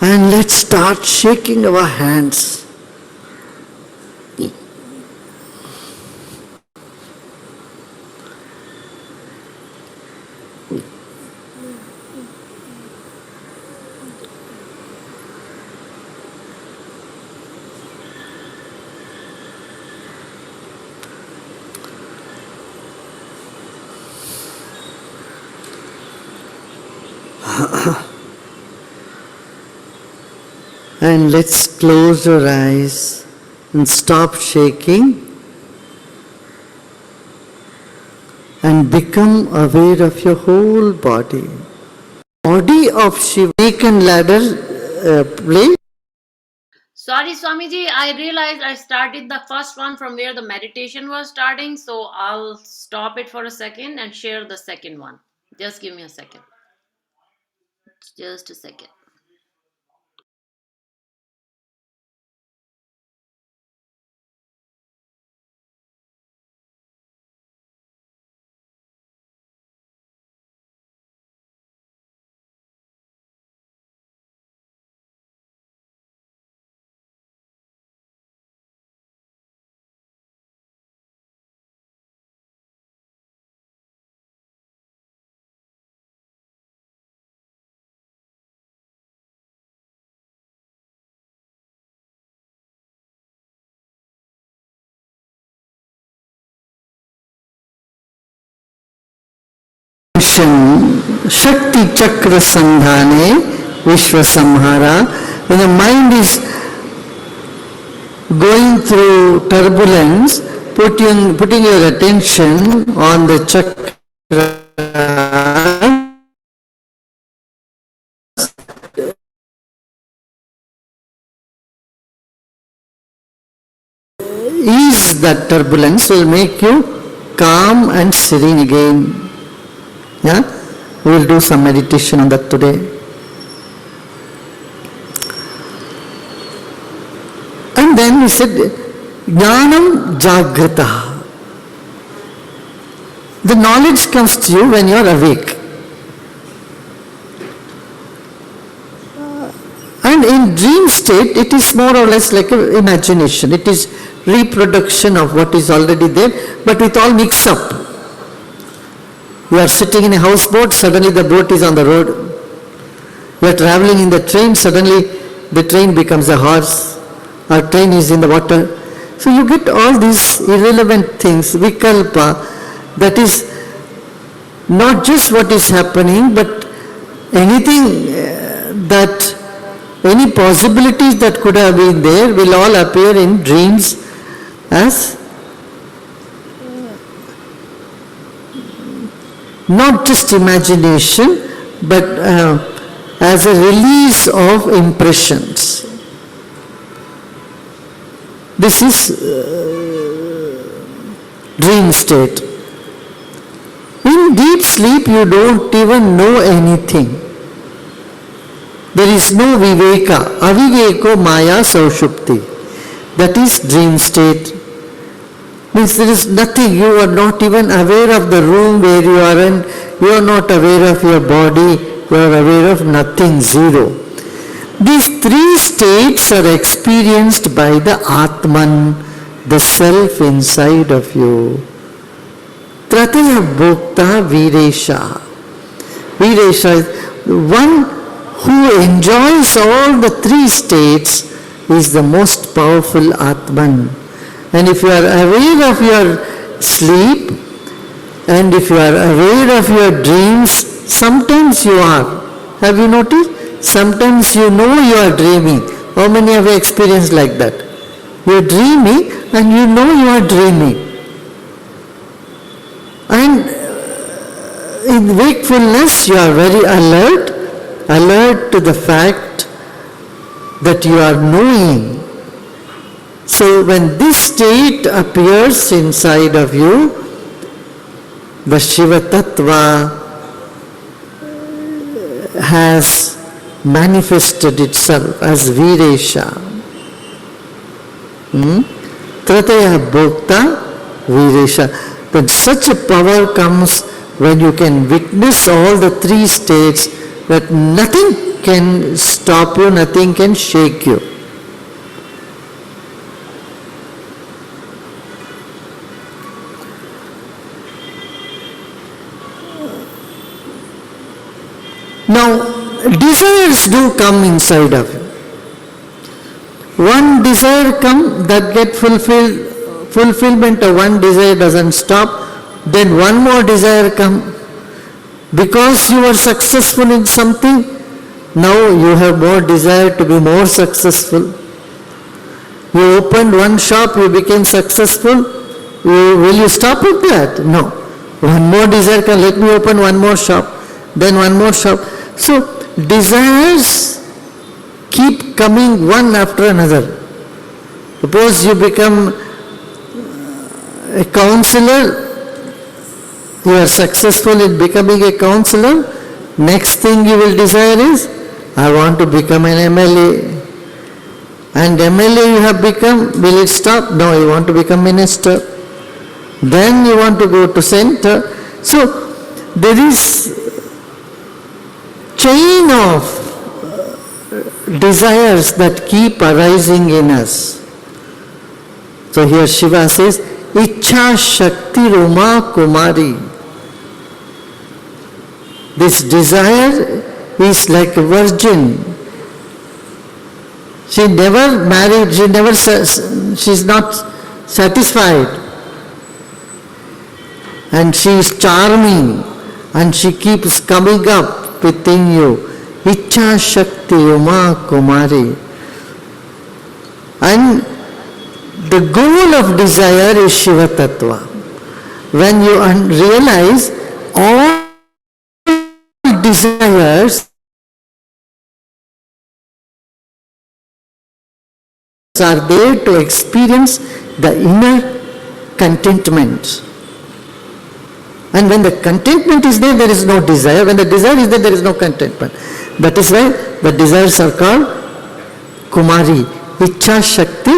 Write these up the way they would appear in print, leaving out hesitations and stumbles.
And let's start shaking our hands. And let's close your eyes and stop shaking and become aware of your whole body. Body of Shiva. Snake and ladder play. Sorry, Swamiji, I realized I started the first one from where the meditation was starting, so I'll stop it for a second and share the second one. Just give me a second. Just a second. Shakti Chakra Sandhane Vishwa Samhara. When the mind is going through turbulence, putting your attention on the chakra ease that turbulence, will make you calm and serene again. Yeah? We will do some meditation on that today. And then we said, Jnanam Jagrata. The knowledge comes to you when you are awake. And in dream state, it is more or less like an imagination. It is reproduction of what is already there, but with all mixed up. You are sitting in a houseboat, suddenly the boat is on the road. You are traveling in the train, suddenly the train becomes a horse. Our train is in the water. So you get all these irrelevant things, vikalpa, that is not just what is happening, but anything that, any possibilities that could have been there will all appear in dreams as not just imagination, but as a release of impressions. This is dream state. In deep sleep, you don't even know anything. There is no viveka. Aviveko maya saushupti. That is dream state. Means there is nothing, you are not even aware of the room where you are in, you are not aware of your body, you are aware of nothing, zero. These three states are experienced by the Atman, the self inside of you. Trataya Bhokta Viresha. Viresha is one who enjoys all the three states, is the most powerful Atman. And if you are aware of your sleep, and if you are aware of your dreams, sometimes you are. Have you noticed? Sometimes you know you are dreaming. How many have experienced like that? You are dreaming and you know you are dreaming. And in wakefulness you are very alert to the fact that you are knowing. So when this state appears inside of you, the Shiva Tattva has manifested itself as Viresha. Trataya Bhokta Viresha. Then such a power comes when you can witness all the three states that nothing can stop you, nothing can shake you. Now, desires do come inside of you. One desire come, that get fulfillment of one desire doesn't stop, then one more desire come. Because you are successful in something, now you have more desire to be more successful. You opened one shop, you became successful, will you stop at that? No. One more desire can, let me open one more shop, then one more shop. So, desires keep coming one after another. Suppose you become a counselor, you are successful in becoming a counselor, next thing you will desire is, I want to become an MLA. And MLA you have become, will it stop? No, you want to become minister. Then you want to go to center. So, there is chain of desires that keep arising in us. So here Shiva says, Ichha Shakti Ruma Kumari. This desire is like a virgin. She never married, she is not satisfied. And she is charming and she keeps coming up within you. Ichha Shakti Uma Kumari. And the goal of desire is Shiva Tattva. When you realize all desires are there to experience the inner contentment. And when the contentment is there, there is no desire. When the desire is there, there is no contentment. That is why the desires are called Kumari. Ichha Shakti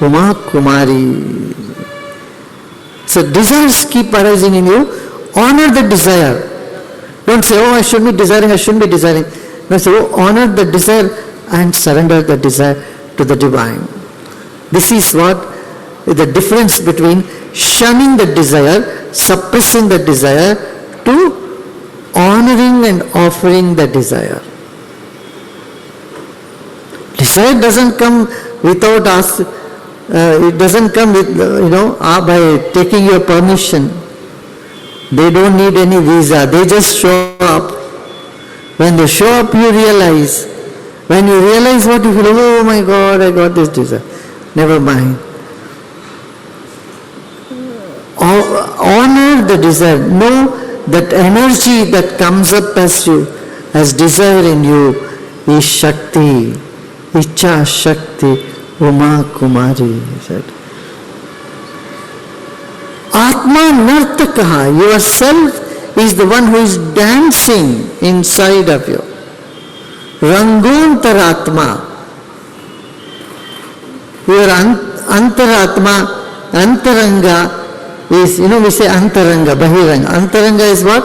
Uma Kumari. So desires keep arising in you. Honor the desire. Don't say, oh, I shouldn't be desiring, I shouldn't be desiring. No, say, oh, honor the desire and surrender the desire to the divine. This is what the difference between shunning the desire, suppressing the desire, to honoring and offering the desire. Desire doesn't come without us, it doesn't come with, by taking your permission. They don't need any visa, they just show up. When they show up, you realize. When you realize what you feel, oh my God, I got this desire. Never mind. Honor the desire. Know that energy that comes up as desire in you is Shakti. Ichha Shakti Uma Kumari, he said. Atma Nartakaha, yourself is the one who is dancing inside of you. Rangontaratma, your Antaratma, Antaranga is, we say Antaranga, Bahiranga. Antaranga is what?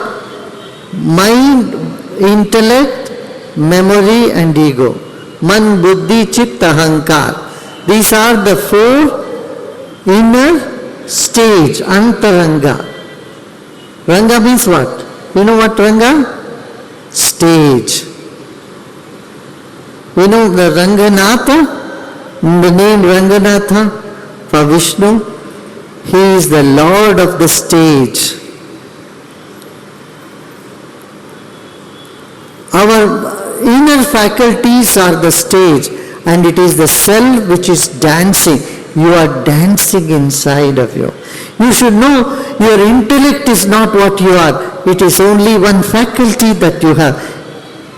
Mind, intellect, memory and ego. Man, Buddhi, Chitta, Ahankar. These are the four inner stage, Antaranga. Ranga means what? You know what Ranga? Stage. You know the Ranganatha, the name Ranganatha for Vishnu, he is the Lord of the stage. Our inner faculties are the stage, and it is the self which is dancing. You are dancing inside of you. You should know your intellect is not what you are. It is only one faculty that you have.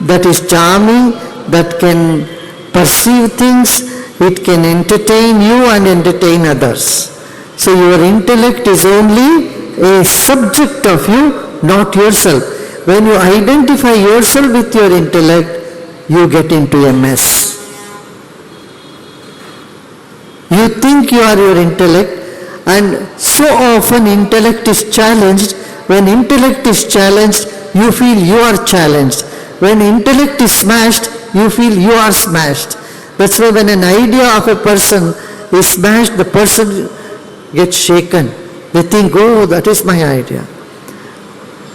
That is charming, that can perceive things, it can entertain you and entertain others. So your intellect is only a subject of you, not yourself. When you identify yourself with your intellect, you get into a mess. You think you are your intellect, and so often intellect is challenged. When intellect is challenged, you feel you are challenged. when intellect is smashed, you feel you are smashed. That's why when an idea of a person is smashed, the person gets shaken. They think, oh, that is my idea.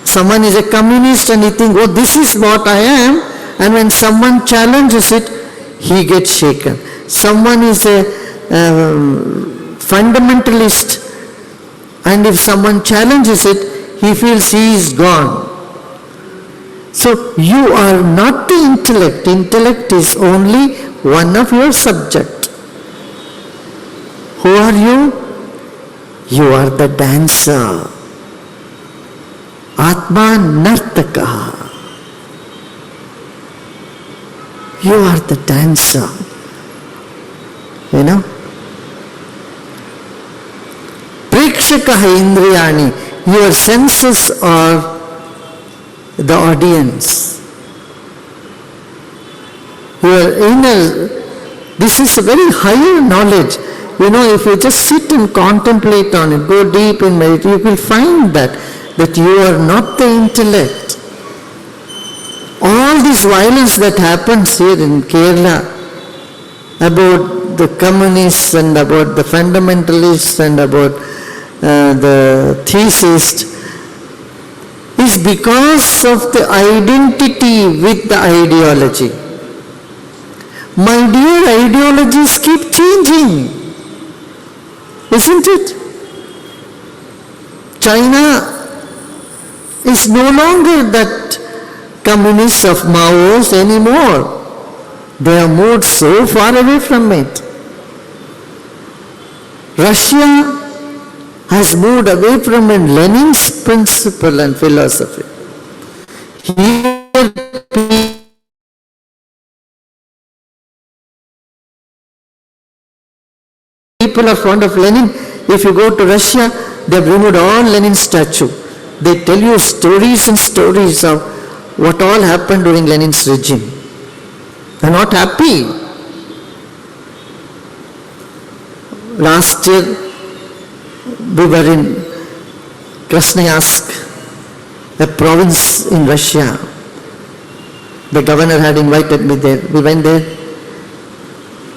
Someone is a communist and he thinks, oh, this is what I am. And when someone challenges it, he gets shaken. Someone is a fundamentalist, and if someone challenges it, he feels he is gone. So you are not the intellect. Intellect is only one of your subject. Who are you? You are the dancer. Atma Nartaka. You are the dancer. You know? Prekshakaha Indriyani. Your senses are the audience. Your inner, this is a very higher knowledge. You know, if you just sit and contemplate on it, go deep in meditation, you will find that you are not the intellect. All this violence that happens here in Kerala about the communists and about the fundamentalists and about the theists is because of the identity with the ideology. My dear, ideologies keep changing, isn't it? China is no longer that communists of Mao's anymore. They have moved so far away from it. Russia has moved away from Lenin's principle and philosophy. Here people are fond of Lenin. If you go to Russia, they have removed all Lenin's statue. They tell you stories and stories of what all happened during Lenin's regime. They are not happy. Last year, we were in Krasnoyarsk, a province in Russia. The governor had invited me there. We went there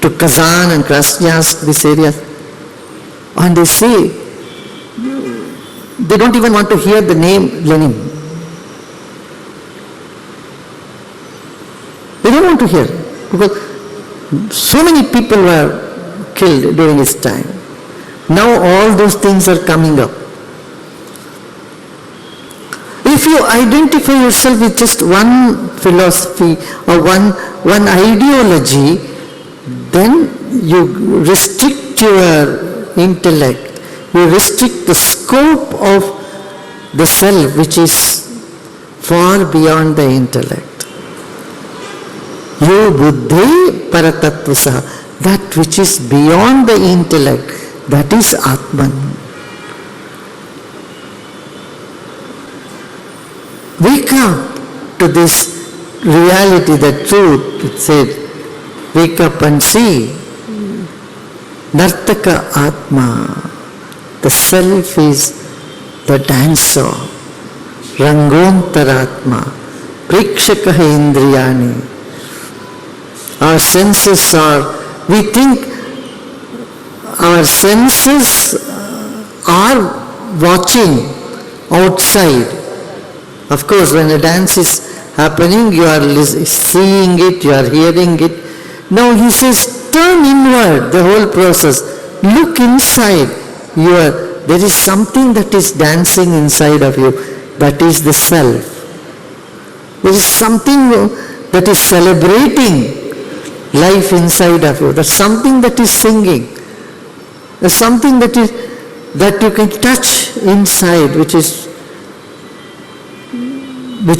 to Kazan and Krasnoyarsk, this area. And they say, they don't even want to hear the name Lenin. They don't want to hear, because so many people were killed during his time. Now all those things are coming up. If you identify yourself with just one philosophy or one ideology, then you restrict your intellect. You restrict the scope of the self, which is far beyond the intellect. Yo buddhi paratattvasaha, that which is beyond the intellect, that is Atman. Wake up to this reality, the truth. It said, wake up and see. Nartaka Atma. The self is the dancer. Rangontaratma. Prekshakaha Indriyani. Our senses are, we think our senses are watching outside. Of course, when a dance is happening, you are seeing it, you are hearing it. Now he says, turn inward the whole process. Look inside. There is something that is dancing inside of you. That is the self. There is something that is celebrating life inside of you. There's something that is singing. There's something that you can touch inside, which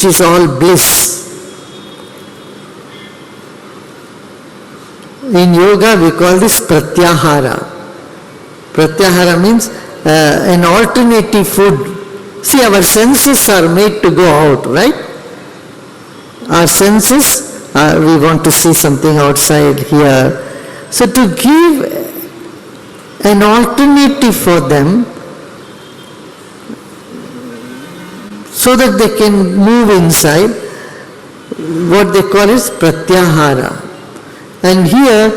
is all bliss. In yoga we call this pratyahara. Pratyahara means an alternative food. See, our senses are made to go out, right? Our senses, we want to see something outside here. So to give an alternative for them, so that they can move inside, what they call is pratyahara. And here,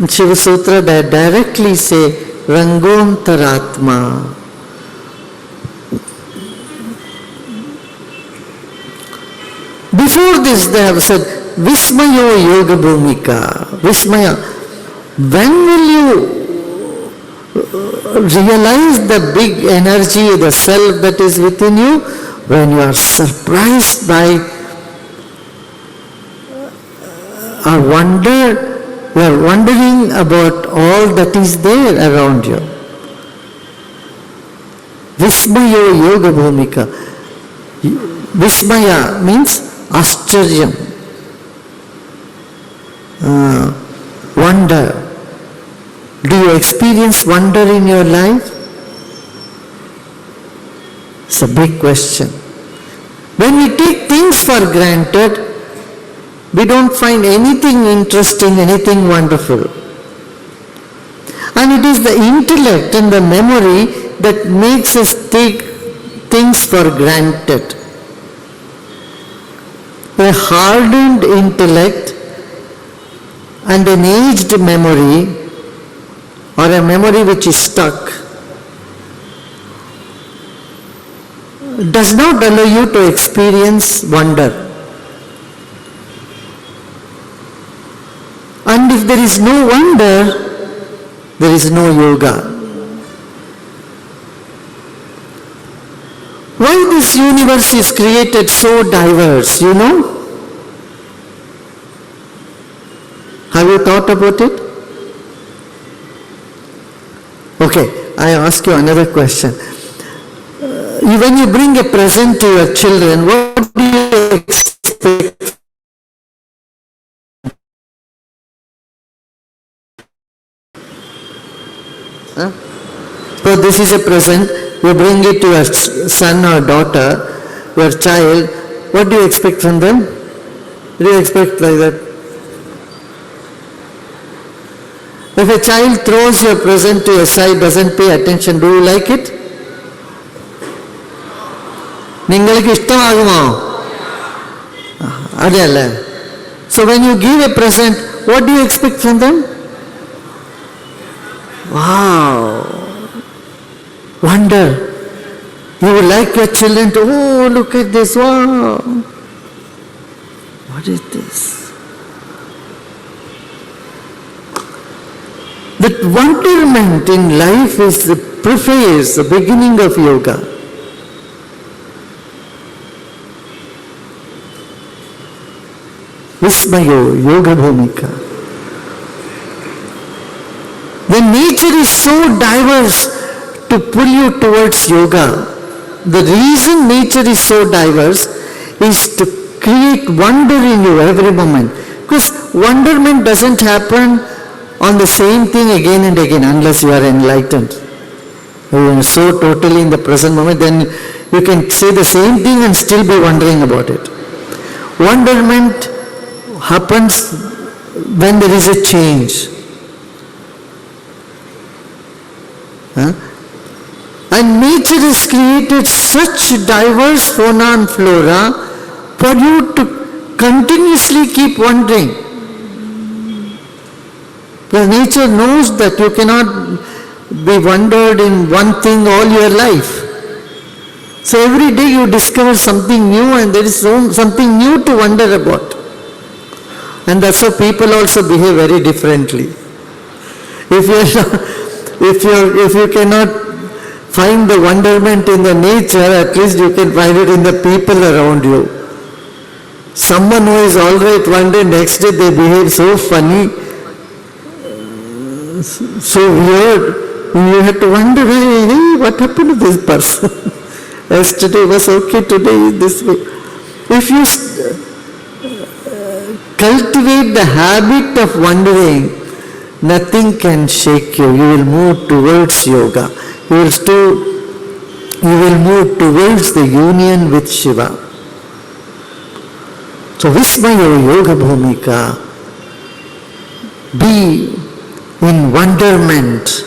Shiva Sutra directly say, Rangontaratma. Before this they have said, Vismayo Yoga Bhumika. Vismaya. When will you realize the big energy, the self that is within you? When you are surprised by or you are wondering about all that is there around you. Vismayo Yoga Bhumika. Vismaya means Ascharya. Wonder. Do you experience wonder in your life? It's a big question. When we take things for granted, we don't find anything interesting, anything wonderful. And it is the intellect and the memory that makes us take things for granted. A hardened intellect and an aged memory, or a memory which is stuck, does not allow you to experience wonder. And if there is no wonder, there is no yoga. Why this universe is created so diverse, you know? Have you thought about it? Okay, I ask you another question. When you bring a present to your children, what do you expect? So this is a present, you bring it to your son or daughter, your child, what do you expect from them? What do you expect like that? If a child throws your present to your side, doesn't pay attention, do you like it? നിങ്ങൾക്ക് ഇഷ്ടമാകുമോ? അതെയല്ലേ? So when you give a present, what do you expect from them? Wow! Wonder. You would like your children to, oh, look at this, wow! What is this? That wonderment in life is the preface, the beginning of yoga. Vismayo Yoga Bhumika. The nature is so diverse to pull you towards yoga. The reason nature is so diverse is to create wonder in you every moment. Because wonderment doesn't happen on the same thing again and again unless you are enlightened. You are so totally in the present moment, then you can say the same thing and still be wondering about it. Wonderment happens when there is a change. And nature has created such diverse fauna and flora for you to continuously keep wondering. Because nature knows that you cannot be wondered in one thing all your life. So every day you discover something new and there is something new to wonder about. And that's how people also behave very differently. If you cannot find the wonderment in the nature, at least you can find it in the people around you. Someone who is all right one day, next day they behave so funny, so weird. You have to wonder, hey, what happened to this person? Yesterday was okay, today is this way. If you cultivate the habit of wondering, nothing can shake you. You will move towards yoga. You will move towards the union with Shiva. So Vismayo Yoga Bhumika. Be in wonderment.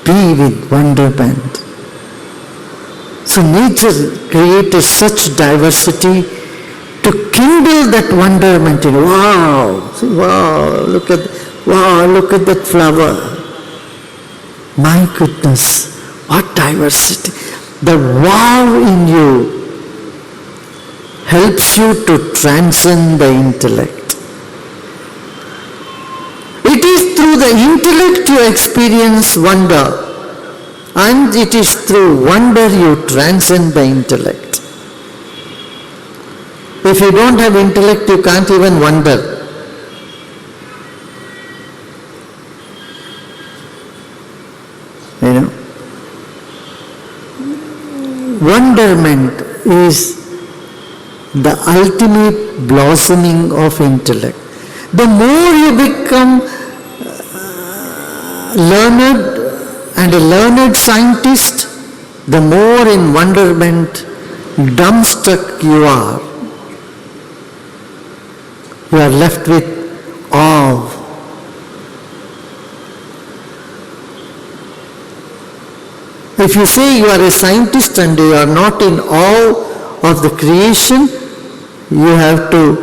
Be with wonderment. So nature created such diversity to kindle that wonderment in wow, see, wow, look at that flower. My goodness, what diversity. The wow in you helps you to transcend the intellect. It is through the intellect you experience wonder, and it is through wonder you transcend the intellect. If you don't have intellect, you can't even wonder. You know, wonderment is the ultimate blossoming of intellect. The more you become learned and a learned scientist, the more in wonderment dumbstruck you are. You are left with awe. If you say you are a scientist and you are not in awe of the creation, you have to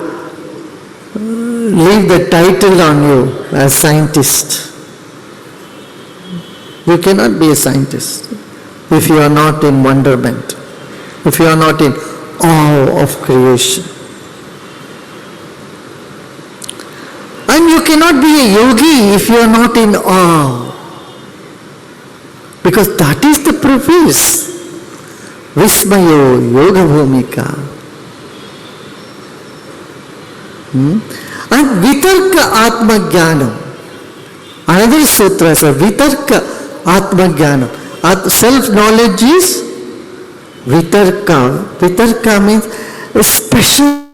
leave the title on you as scientist. You cannot be a scientist if you are not in wonderment, if you are not in awe of creation. And you cannot be a yogi if you are not in awe. Because that is the preface. Vismayo Yoga Bhumika. And Vitarka Atma Jnanam. Another sutra is Vitarka Atma Jnanam. Self-knowledge is Vitarka. Vitarka means a special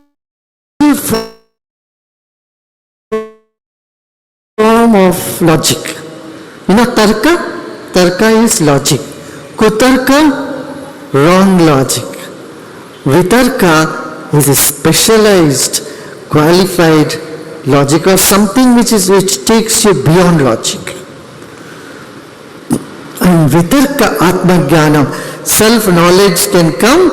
form of logic. You know Tarka? Tarka is logic. Kutarka, wrong logic. Vitarka is a specialized, qualified logic or something which takes you beyond logic. And Vitarka Atma Jnanam, self-knowledge can come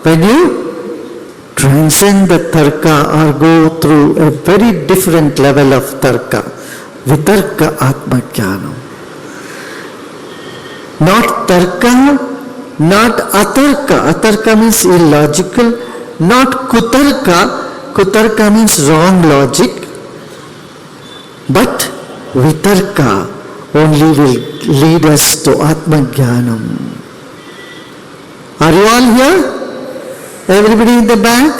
when you transcend the Tarka or go through a very different level of Tarka. Vitarka Atma Jnanam. Not tarka, not atarka. Atarka means illogical. Not kutarka. Kutarka means wrong logic. But vitarka only will lead us to Atma Jnanam. Are you all here? Everybody in the back?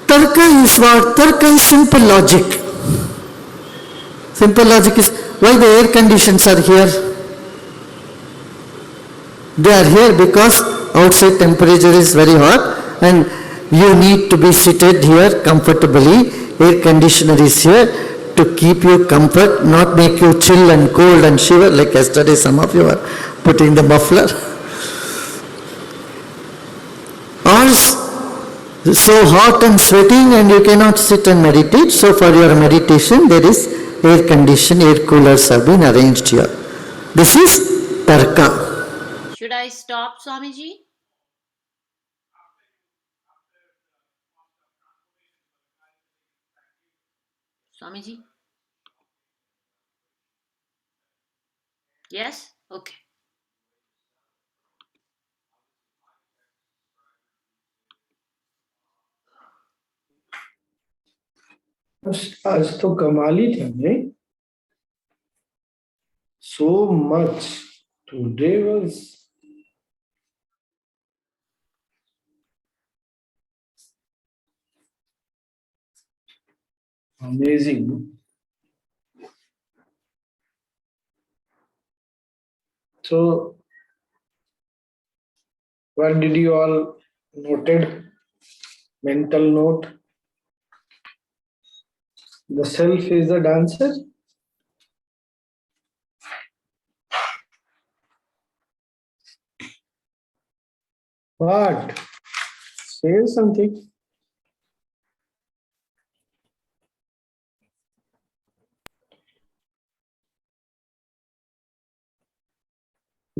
Tarka is what? Tarka is simple logic. Simple logic is why the air conditions are here. They are here because outside temperature is very hot and you need to be seated here comfortably. Air conditioner is here to keep you comfort, not make you chill and cold and shiver like yesterday some of you are putting the muffler. Or so hot and sweating and you cannot sit and meditate. So for your meditation there is air condition, air coolers have been arranged here. This is Tarka. Should I stop, Swamiji? Swamiji? Yes? Okay. आज तो कमाल ही था नहीं? So much. Today was amazing. So, what did you all noted? Mental note. The self is the dancer. What? Say something.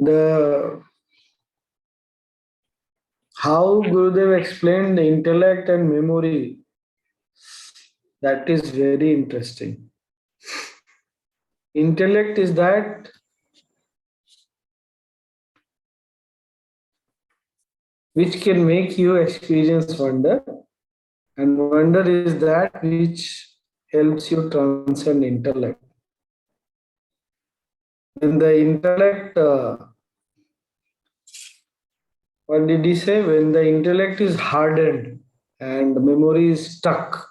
the how Gurudev explained the intellect and memory, that is very interesting. Intellect is that which can make you experience wonder, and wonder is that which helps you transcend intellect. When the intellect, what did he say? When the intellect is hardened and memory is stuck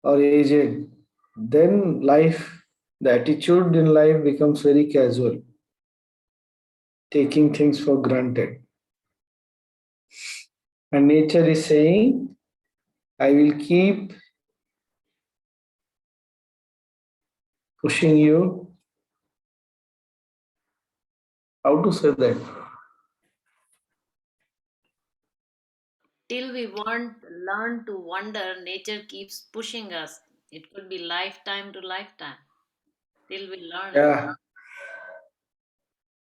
or aged, then life, the attitude in life becomes very casual, taking things for granted. And nature is saying, I will keep pushing you. How to say that? Till we learn to wonder, nature keeps pushing us. It could be lifetime to lifetime. Till we learn it. Yeah.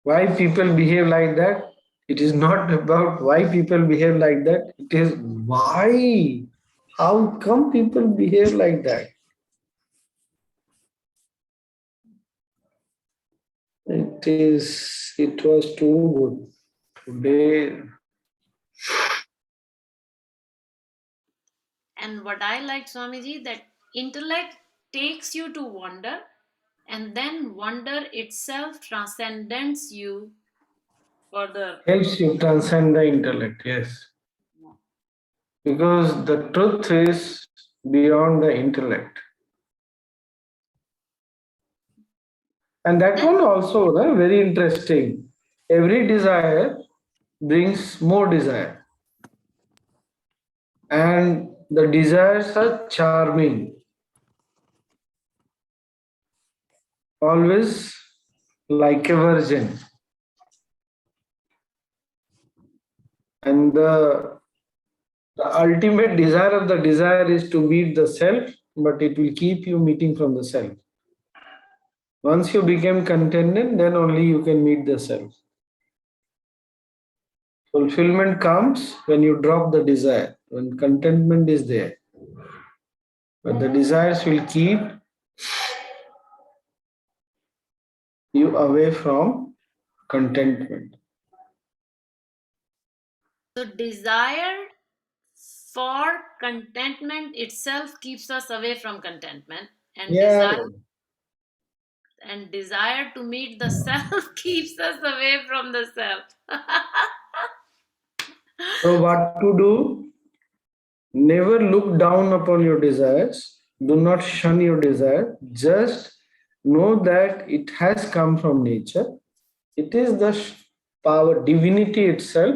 Why people behave like that? It is not about why people behave like that. It is why. How come people behave like that? It was too good. Today, And what I like, Swamiji, that intellect takes you to wonder, and then wonder itself transcends you further. helps you transcend the intellect, yes. Because the truth is beyond the intellect. And that one also, very interesting. Every desire brings more desire. And the desires are charming. Always like a virgin. And the ultimate desire of the desire is to meet the self, but it will keep you meeting from the self. Once you become contented, then only you can meet the self. Fulfillment comes when you drop the desire, when contentment is there. But the desires will keep you away from contentment. So, desire for contentment itself keeps us away from contentment, and Yeah. desire to meet the self keeps us away from the self. So, what to do? Never look down upon your desires. Do not shun your desire. Just know that it has come from nature. It is the power, divinity itself,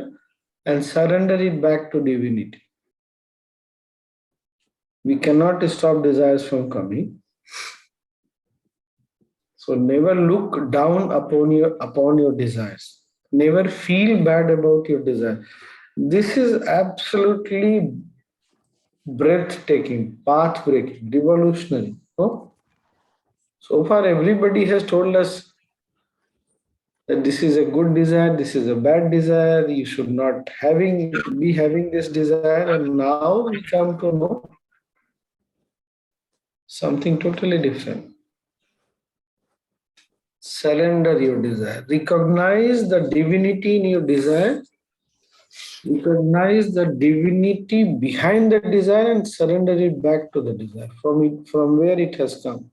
and surrender it back to divinity. We cannot stop desires from coming. So never look down upon your desires. Never feel bad about your desire. This is absolutely breathtaking, path-breaking, revolutionary. No? So far, everybody has told us that this is a good desire, this is a bad desire, you should not be having this desire, and now we come to know something totally different. Surrender your desire. Recognize the divinity in your desire. Recognize the divinity behind the desire and surrender it back to the desire from where it has come.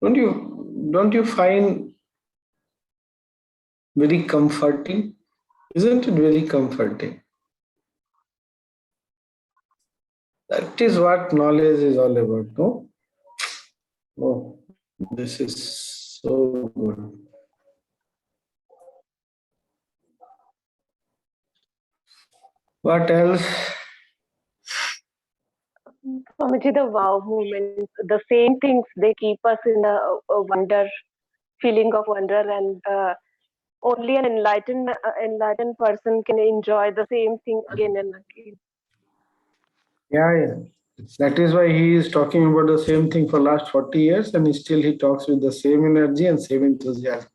Don't you find very comforting? Isn't it very comforting? That is what knowledge is all about, no? Oh, this is so good. What else? Swamiji, the wow moment, the same things, they keep us in a wonder, feeling of wonder, and only an enlightened person can enjoy the same thing again and again. Yeah, yeah. That is why he is talking about the same thing for last 40 years and still he talks with the same energy and same enthusiasm.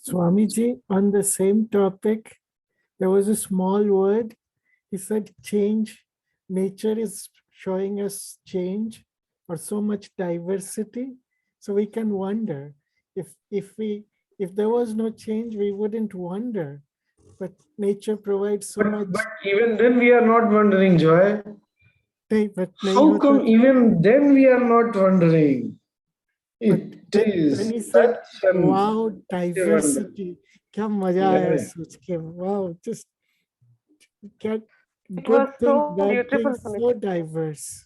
Swamiji, on the same topic, there was a small word. He said change. Nature is showing us change or so much diversity. So we can wonder if there was no change, we wouldn't wonder. But nature provides so much. But even then we are not wondering, Joy. But How come even then we are not wondering? It is then he said, such an wow, wonder. diversity. Kya maja aaya soch ke. Wow, just get It good was things, so bad beautiful things, for me. so diverse.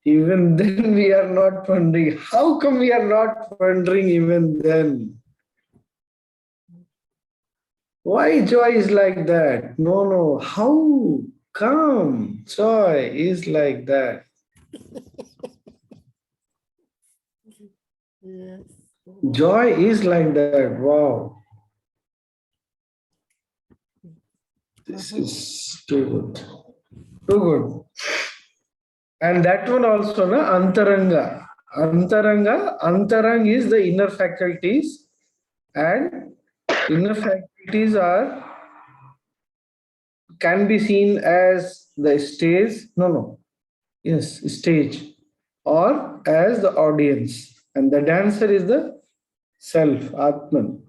Even then we are not wondering. How come we are not wondering even then? Why joy is like that? No, no. How come joy is like that? Yes. Joy is like that. Wow. This is too good. Too good. And that one also, na, antaranga. Antarang is the inner faculties, and inner faculties can be seen as the stage. No. Yes, stage, or as the audience. And the dancer is the self, Atman.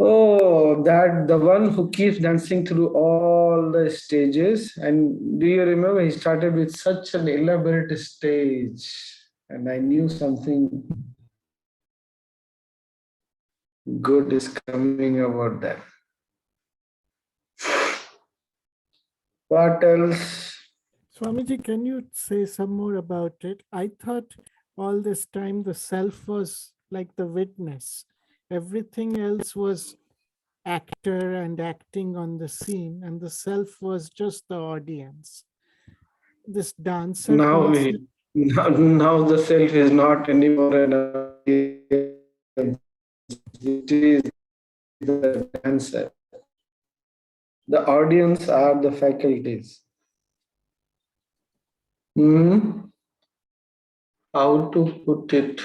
Oh, that the one who keeps dancing through all the stages. And do you remember he started with such an elaborate stage? And I knew something good is coming about that. What else? Swamiji, can you say some more about it? I thought all this time the self was like the witness. Everything else was actor and acting on the scene, and the self was just the audience. This dancer Now, concept. now the self is not anymore an audience. It is the dancer. The audience are the faculties. How to put it?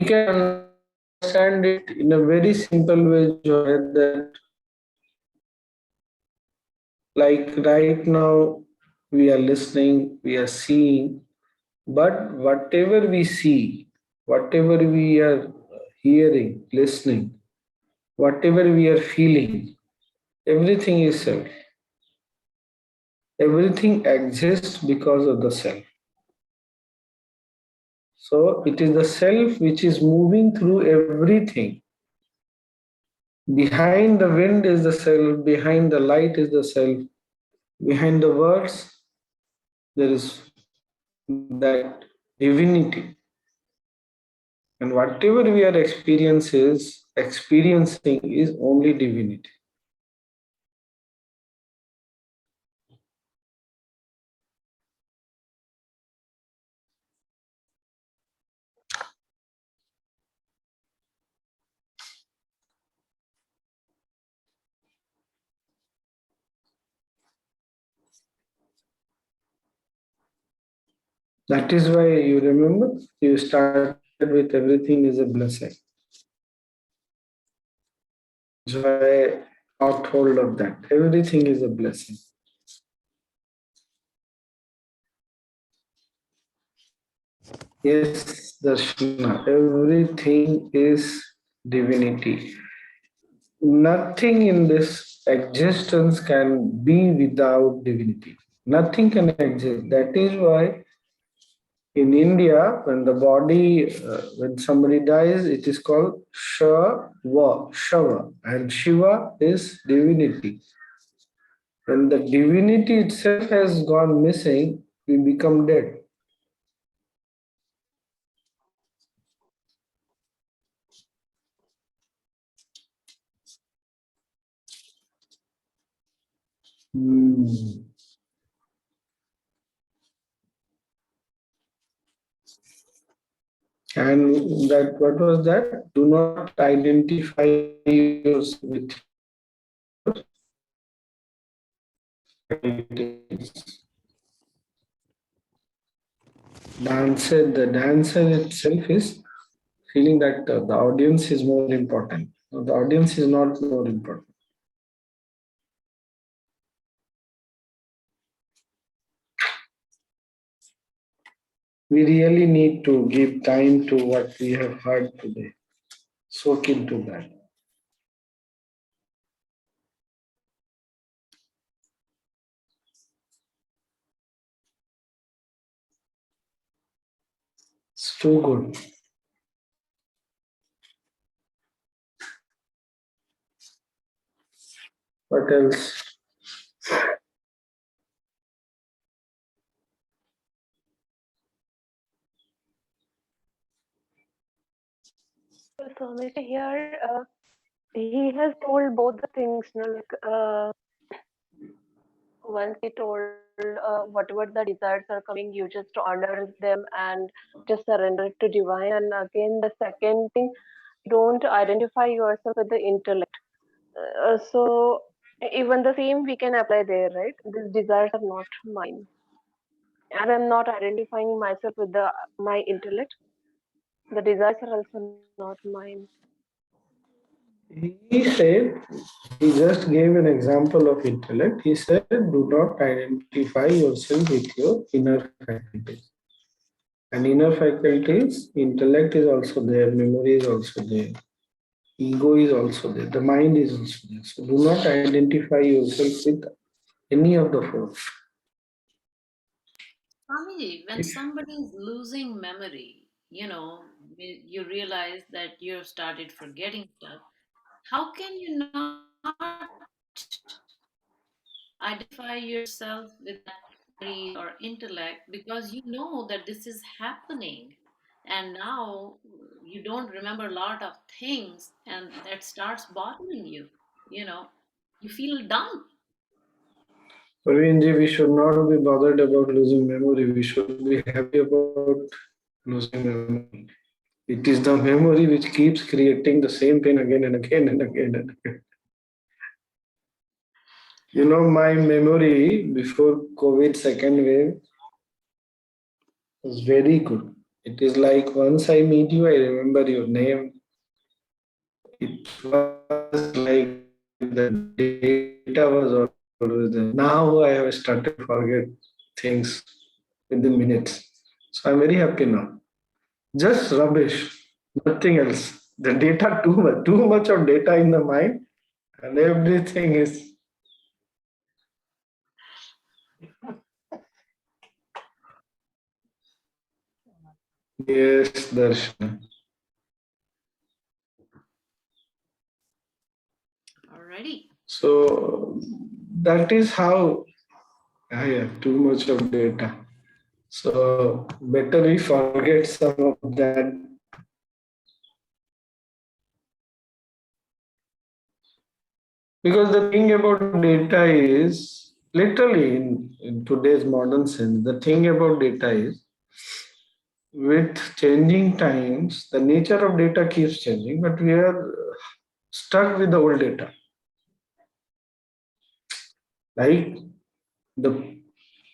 You can understand it in a very simple way, Joy, that like right now we are listening, we are seeing, but whatever we see, whatever we are hearing, listening, whatever we are feeling, everything is self. Everything exists because of the self. So it is the self which is moving through everything. Behind the wind is the self, behind the light is the self, behind the words there is that divinity. And whatever we are experiencing is only divinity. That is why you remember you started with everything is a blessing. Joy got hold of that. Everything is a blessing. Yes, Darshana, everything is divinity. Nothing in this existence can be without divinity. Nothing can exist. That is why in India, when the body, when somebody dies, it is called Shava, and Shiva is divinity. When the divinity itself has gone missing, we become dead. Hmm. And that, what was that? Do not identify yourself with dancer. The dancer itself is feeling that the audience is more important. No, the audience is not more important. We really need to give time to what we have heard today. Soak into that. It's too good. What else? So Swami here, he has told both the things, once he told whatever the desires are coming, you just honor them and just surrender it to divine. And again, the second thing, don't identify yourself with the intellect. So even the same we can apply there, right? These desires are not mine, and I'm not identifying myself with the my intellect. The desires are also not mine. He said, he just gave an example of intellect. He said, do not identify yourself with your inner faculties. And inner faculties, intellect is also there, memory is also there, ego is also there, the mind is also there. So do not identify yourself with any of the four. Swamiji, when somebody is losing memory, you realize that you've started forgetting stuff. How can you not identify yourself with that memory or intellect because you know that this is happening? And now you don't remember a lot of things, and that starts bothering you. You know, you feel dumb. Praveenji, we should not be bothered about losing memory. We should be happy about losing memory. It is the memory which keeps creating the same pain again and again and again and again. You know, my memory before COVID second wave was very good. It is like once I meet you, I remember your name. It was like the data was always there. Now I have started to forget things within minutes. So I'm very happy now. Just rubbish, nothing else. The data too much of data in the mind, and everything is. Yes, Darshan. Alrighty. So that is how I have too much of data. So better we forget some of that. Because the thing about data is, literally in today's modern sense, the thing about data is, with changing times, the nature of data keeps changing, but we are stuck with the old data. Like the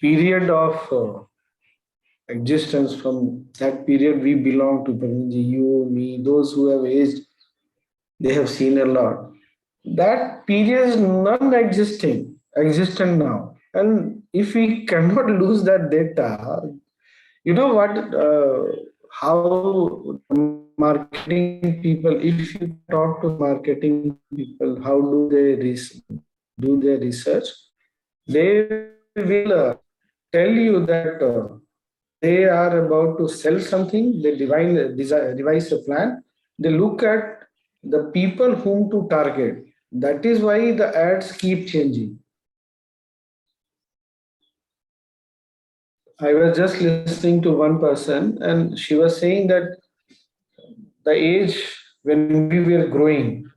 period of existence, from that period we belong to, Praveenji, you, me, those who have aged, they have seen a lot. That period is non-existing, existent now. And if we cannot lose that data, you know what, how marketing people, if you talk to marketing people, how do they do their research? They will tell you that they are about to sell something, they devise a plan, they look at the people whom to target. That is why the ads keep changing. I was just listening to one person, and she was saying that the age when we were growing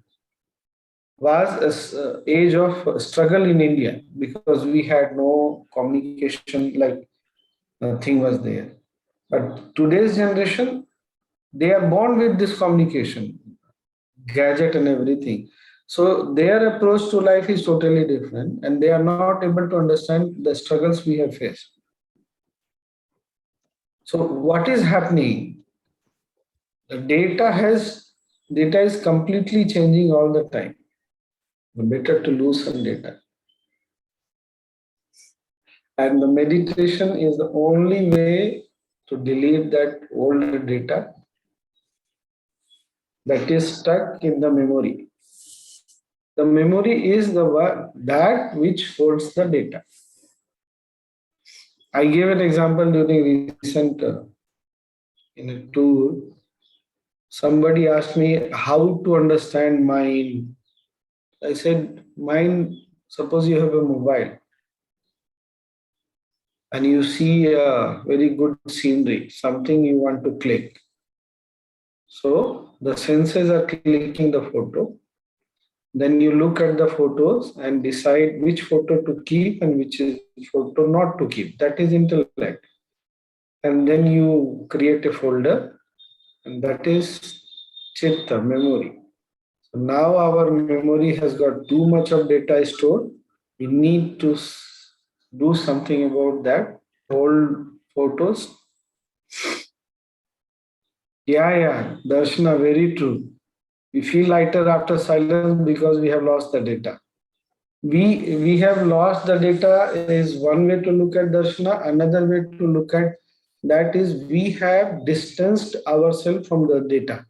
was an age of struggle in India because we had no communication, like nothing was there. But today's generation, They are born with this communication, gadget and everything. So their approach to life is totally different, and they are not able to understand the struggles we have faced. So what is happening? The data is completely changing all the time. Better to lose some data. And the meditation is the only way to delete that old data that is stuck in the memory. The memory is the one that which holds the data. I gave an example during recent in a tour. Somebody asked me how to understand mind. I said, mind. Suppose you have a mobile and you see a very good scenery, something you want to click. So the senses are clicking the photo. Then you look at the photos and decide which photo to keep and which is photo not to keep. That is intellect. And then you create a folder, and that is chitta, memory. So now our memory has got too much of data stored. We need to do something about that. Old photos. Yeah, Darshana, very true. We feel lighter after silence because we have lost the data. We have lost the data is one way to look at Darshana. Another way to look at that is we have distanced ourselves from the data.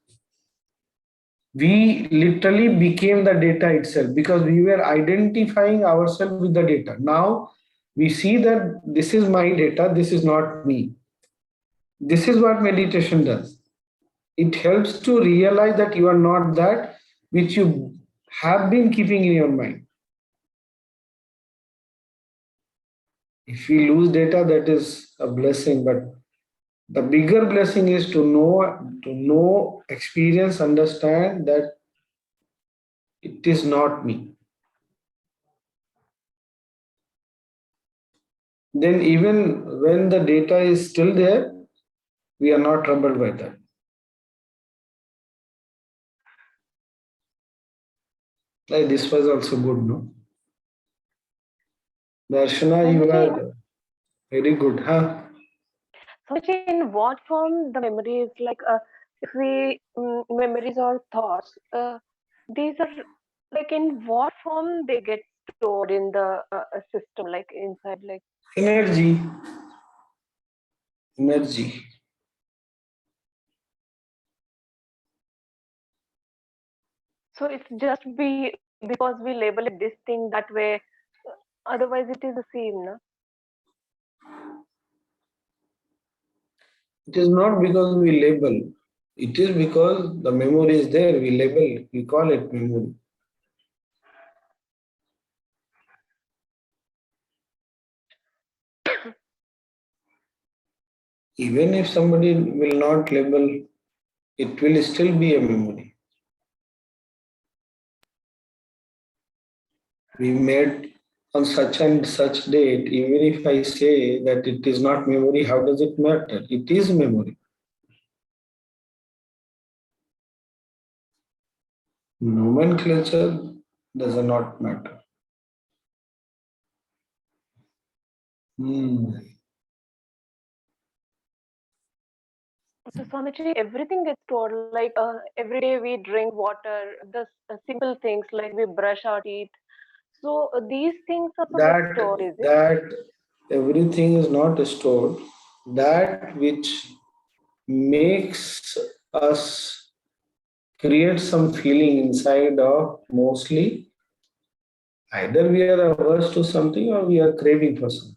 We literally became the data itself because we were identifying ourselves with the data. Now we see that this is my data, this is not me. This is what meditation does. It helps to realize that you are not that which you have been keeping in your mind. If we lose data, that is a blessing, but the bigger blessing is to know, experience, understand that it is not me. Then even when the data is still there, we are not troubled by that. Like this was also good, no? Darshana, you are very good, huh? So, in what form the memory is like? If we memories or thoughts, these are like in what form they get stored in the system, like inside, like Energy. Energy. so it's just be because we label it this thing that way. Otherwise, it is the same, no? It is not because we label. It is because the memory is there. We label. We call it memory. Even if somebody will not label, it will still be a memory. We met on such and such date. Even if I say that it is not memory, how does it matter? It is memory. Nomenclature does not matter. Hmm. So, Swamiji, everything gets stored. Like every day we drink water, the simple things like we brush our teeth. So these things also get stored, is it? That everything is not stored. That which makes us create some feeling inside of mostly either we are averse to something or we are craving for something.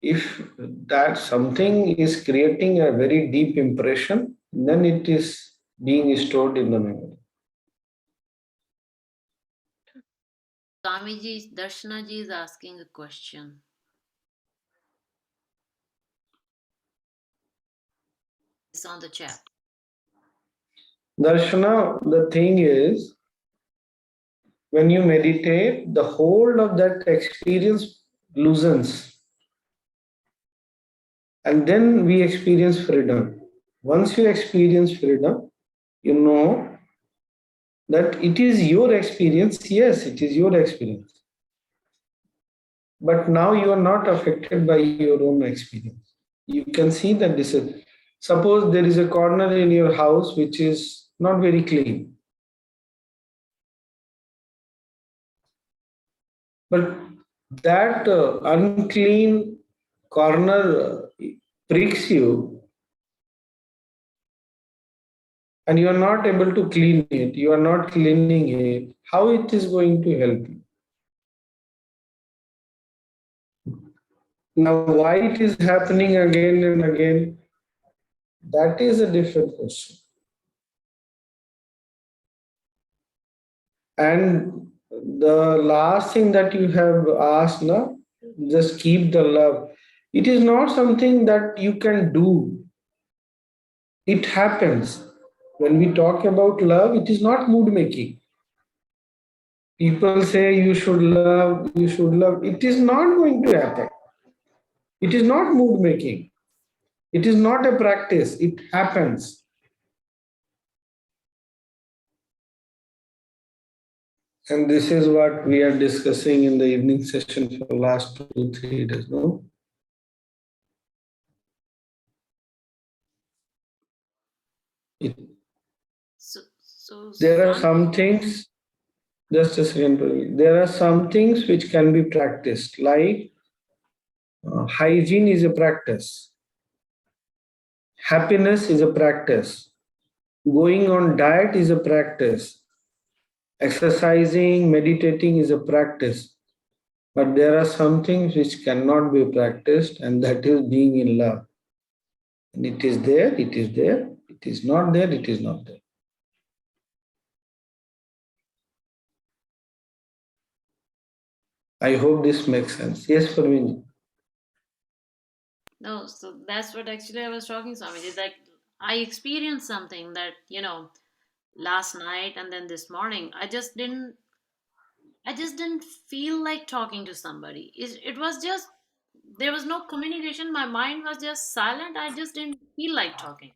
If that something is creating a very deep impression, then it is being stored in the memory. Swamiji, Darshanaji is asking a question. It's on the chat. Darshana, the thing is, when you meditate, the whole of that experience loosens. And then we experience freedom. Once you experience freedom, you know that it is your experience. Yes, it is your experience. But now you are not affected by your own experience. You can see that this is, suppose there is a corner in your house which is not very clean. But that unclean corner pricks you and you are not able to clean it, you are not cleaning it, how it is going to help you? Now, why it is happening again and again, that is a different question. And the last thing that you have asked, na, just keep the love. It is not something that you can do. It happens. When we talk about love, it is not mood making. People say you should love, you should love. It is not going to happen. It is not mood making. It is not a practice. It happens. And this is what we are discussing in the evening session for the last 2-3 days. No? It, So there are Swami, some things, just a second, Praveen. There are some things which can be practiced, like hygiene is a practice, happiness is a practice, going on diet is a practice, exercising, meditating is a practice. But there are some things which cannot be practiced, and that is being in love. And it is there, it is there, it is not there, it is not there. I hope this makes sense. Yes, Parveen. no, so that's what actually I was talking, Swami. It's like I experienced something that, last night and then this morning, I just didn't feel like talking to somebody. It was just, there was no communication. My mind was just silent. I just didn't feel like talking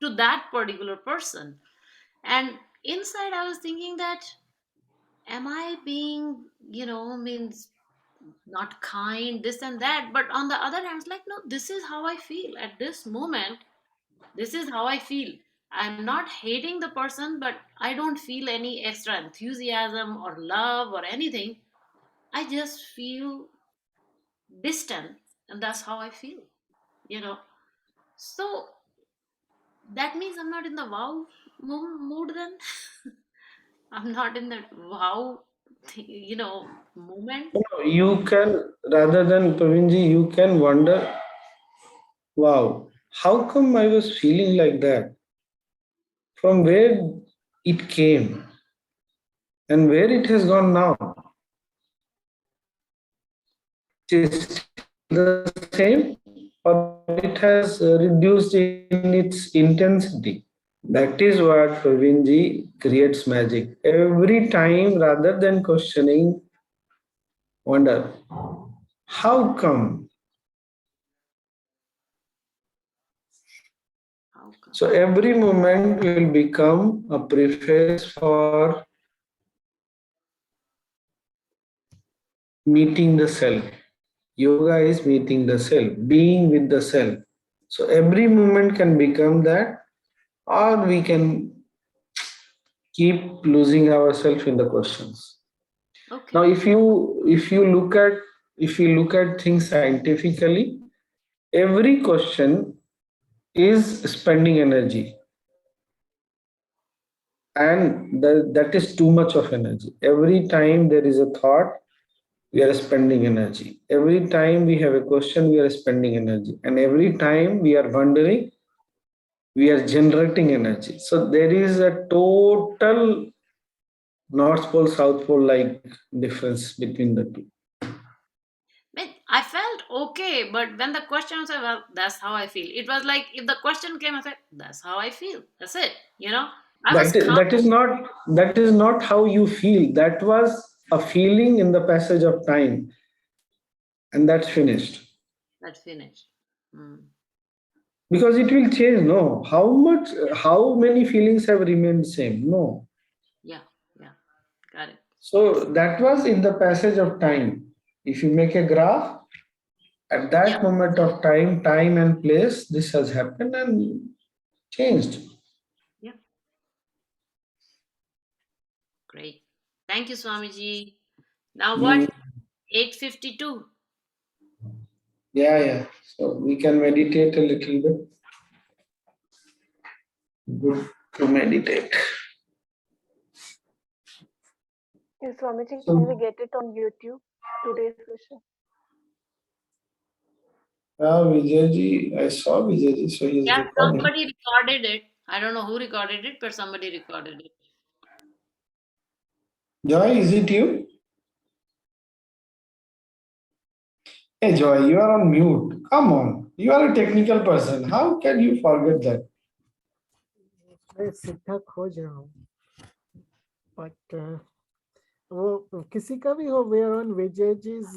to that particular person. And inside, I was thinking that, am I being, means not kind, this and that. But on the other hand, it's like, no, this is how I feel at this moment. This is how I feel. I'm not hating the person, but I don't feel any extra enthusiasm or love or anything. I just feel distant, and that's how I feel, you know. So that means I'm not in the wow mood then. I'm not in the wow, moment. You can, rather than Pravinji, you can wonder, wow, how come I was feeling like that? From where it came and where it has gone now? It is the same or it has reduced in its intensity. That is what Pravinji creates magic. Every time, rather than questioning, wonder, how come? How come? So every moment will become a preface for meeting the self. Yoga is meeting the self, being with the self. So every moment can become that, or we can keep losing ourselves in the questions. Okay. Now, if you look at things scientifically, every question is spending energy, and that is too much of energy. Every time there is a thought, we are spending energy. Every time we have a question, we are spending energy. And every time we are wondering, we are generating energy. So there is a total North Pole, South Pole like difference between the two. I felt okay, but when the question was, well, that's how I feel. It was like if the question came, I said, that's how I feel. That's it. I was That, calm. that is not how you feel. That was a feeling in the passage of time, and that's finished. That's finished. Hmm. Because it will change, no? How many feelings have remained same? No. Yeah, yeah, got it. So that was in the passage of time. If you make a graph, at Yeah, that moment of time and place, this has happened and changed. yeah, great. Thank you, Swamiji. Now Mm, what? 8:52. yeah, yeah. So we can meditate a little bit. Good to meditate. Yes, Swamiji, can we So, get it on YouTube? Today's session. Vijayji, I saw Vijayji, so he is Yeah, recording. somebody recorded it. I don't know who recorded it, but somebody recorded it. Joy, is it you? Hey, Joy, you are on mute. Come on. You are a technical person. How can you forget that? मैं सीधा खोज रहा हूँ but वो किसी का भी हो we are on Vijay ji's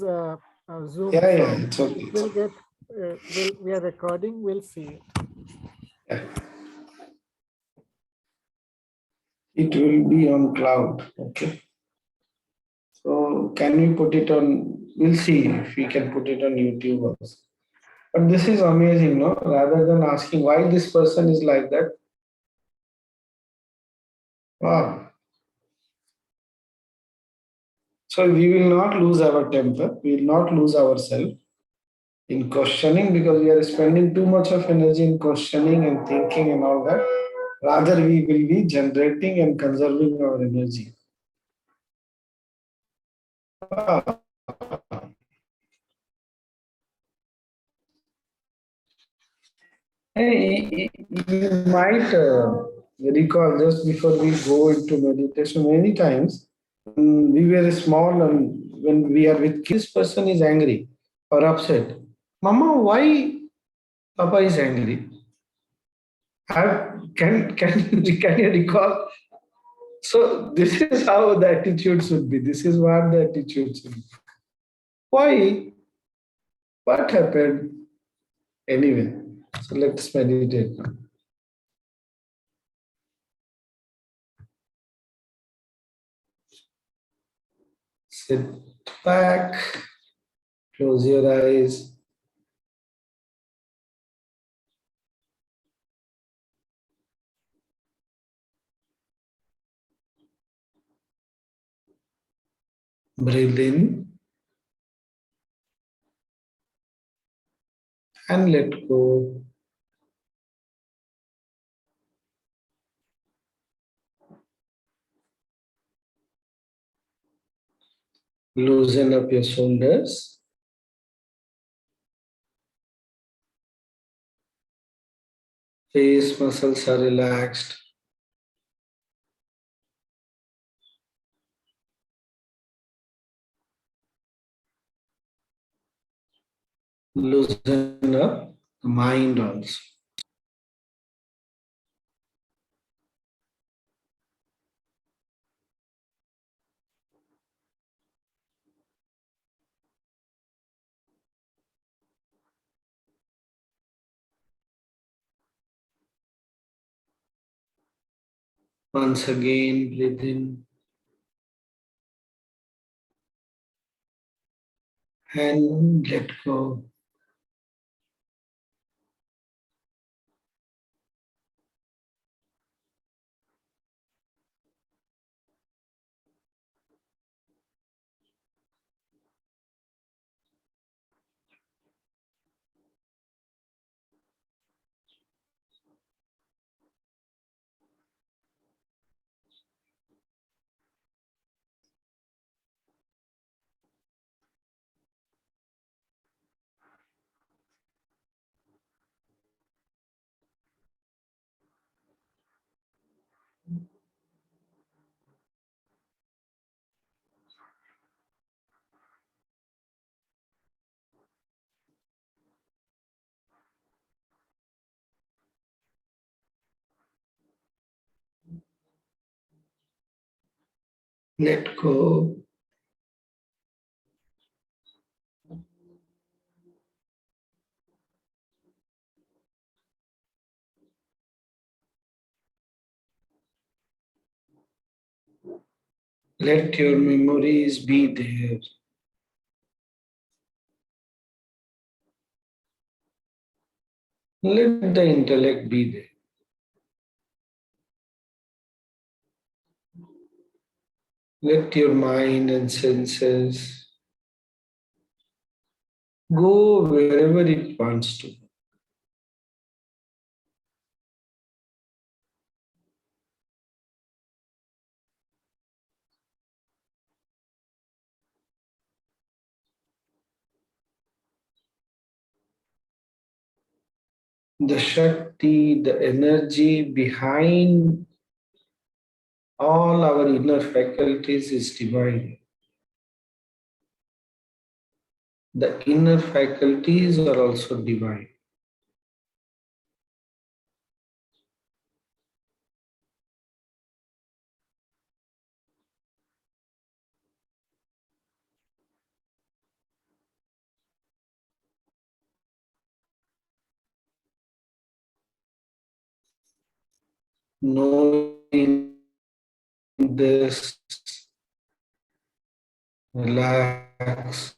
Zoom, Yeah, so yeah, it's okay. it will get we are recording, we'll see it. Yeah. It will be on cloud. Okay. So can we put it on? We'll see if we can put it on YouTube also. But this is amazing, no? Rather than asking why this person is like that. Wow. So we will not lose our temper. We will not lose ourselves in questioning because we are spending too much of energy in questioning and thinking and all that. Rather, we will be generating and conserving our energy. Wow. Hey, you might recall just before we go into meditation, many times we were small and when we are with kids, person is angry or upset. Mama, why Papa is angry? Can you recall? So this is how the attitude should be. This is what the attitude should be. Why? What happened? Anyway, so let's meditate now. Sit back, close your eyes. Breathe in and let go. Loosen up your shoulders. Face muscles are relaxed. Loosen up the mind also. Once again, breathe in and let go. Let go. Let your memories be there. Let the intellect be there. Let your mind and senses go wherever it wants to. The Shakti, the energy behind all our inner faculties is divine. The inner faculties are also divine. Knowing this, relax.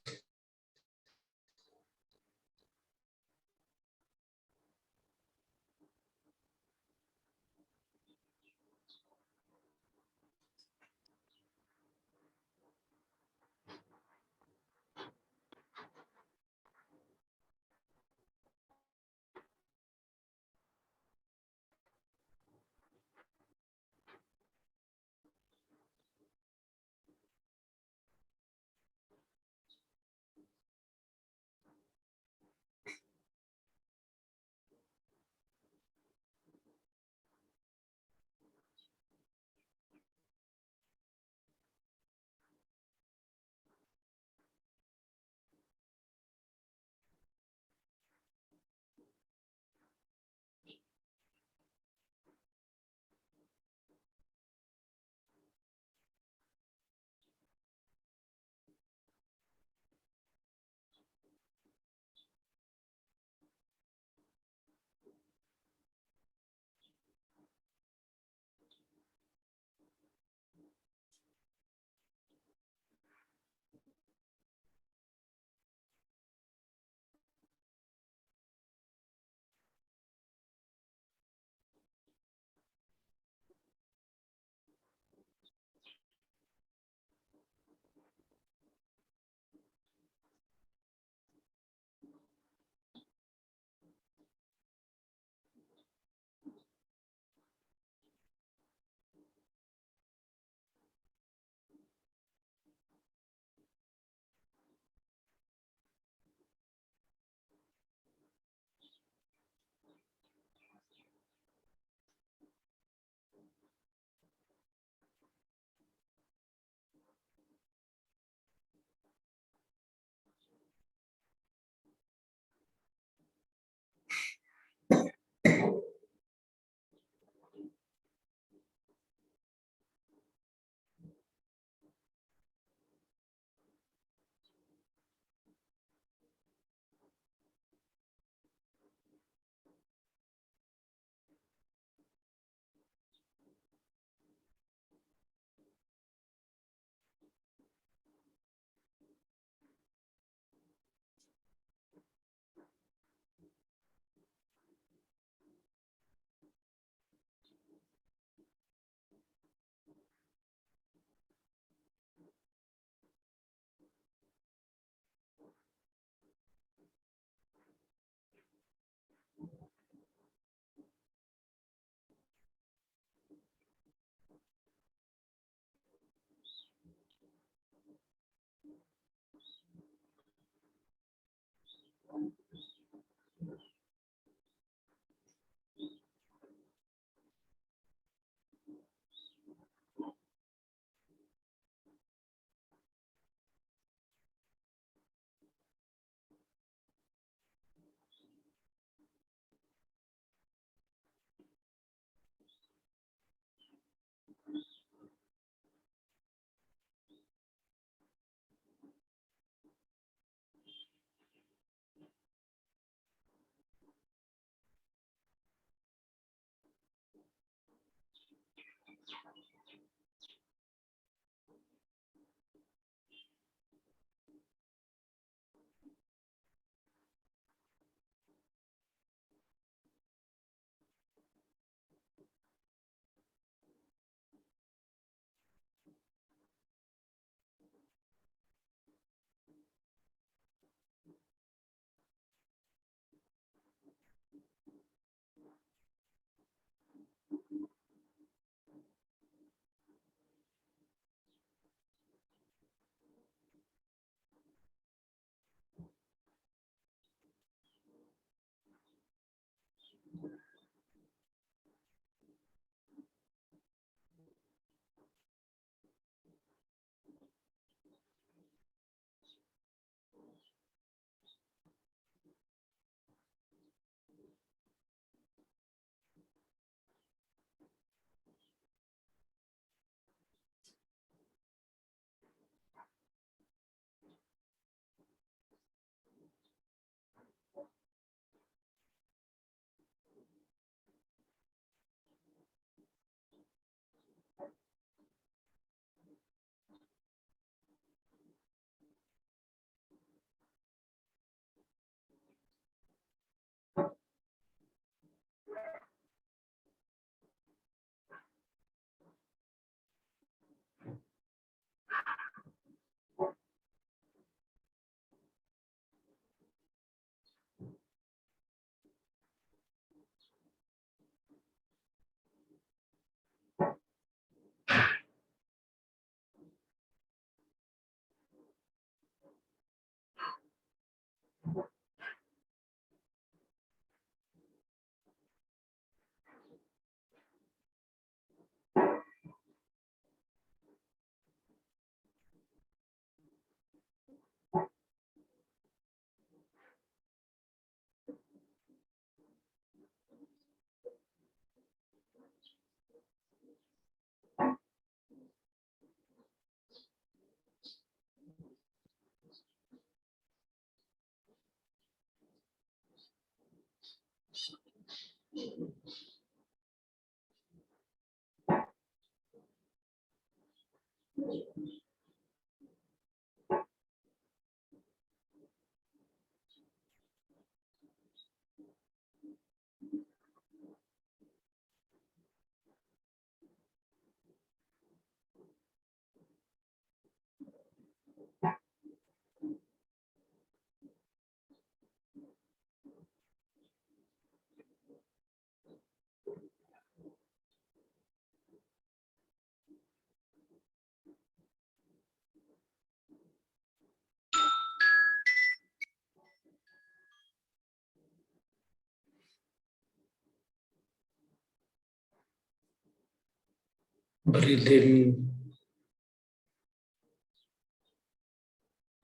Breathe in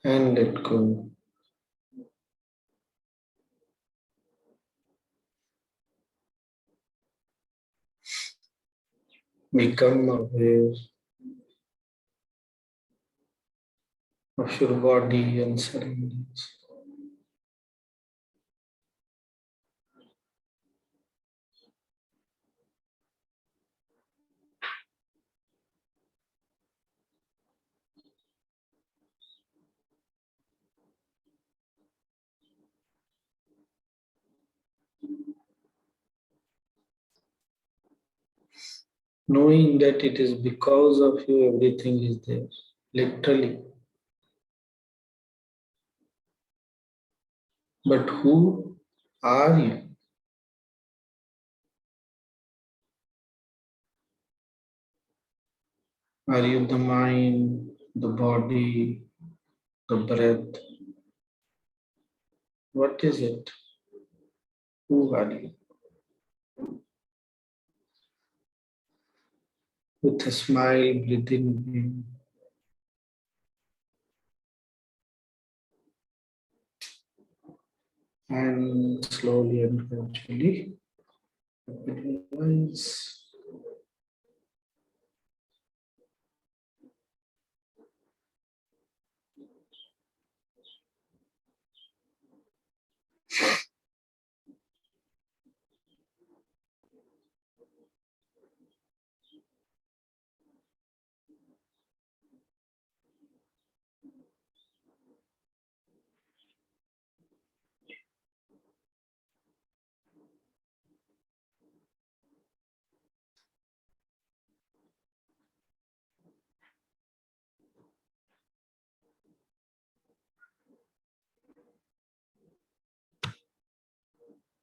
and let go. Become aware of your body and surroundings. Knowing that it is because of you everything is there, literally. But who are you? Are you the mind, the body, the breath? What is it? Who are you? With a smile, breathe in and slowly and gradually open your eyes.